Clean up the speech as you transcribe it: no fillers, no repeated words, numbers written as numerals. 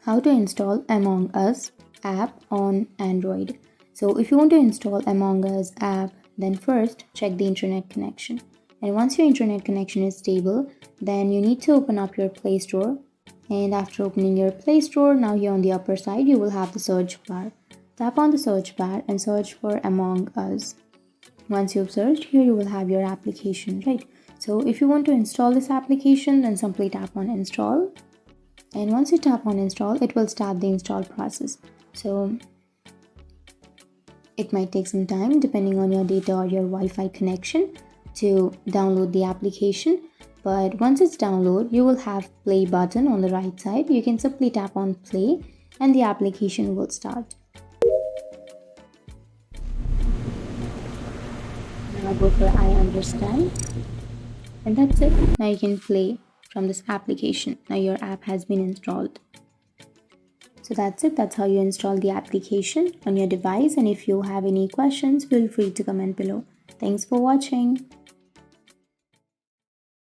How to install Among Us app on Android. So if you want to install Among Us app, then first check the internet connection. And once your internet connection is stable, then you need to open up your Play Store. And after opening your Play Store, now here on the upper side, you will have the search bar. Tap on the search bar and search for Among Us. Once you've searched, here you will have your application, right? So if you want to install this application, then simply tap on install. And once you tap on install, it will start the install process. So it might take some time depending on your data or your Wi-Fi connection to download the application. But once it's downloaded, you will have play button on the right side. You can simply tap on play and the application will start. Now go for I understand. And that's it. Now you can play from this application. Now your app has been installed. So that's it. That's how you install the application on your device. And if you have any questions, feel free to comment below. Thanks for watching.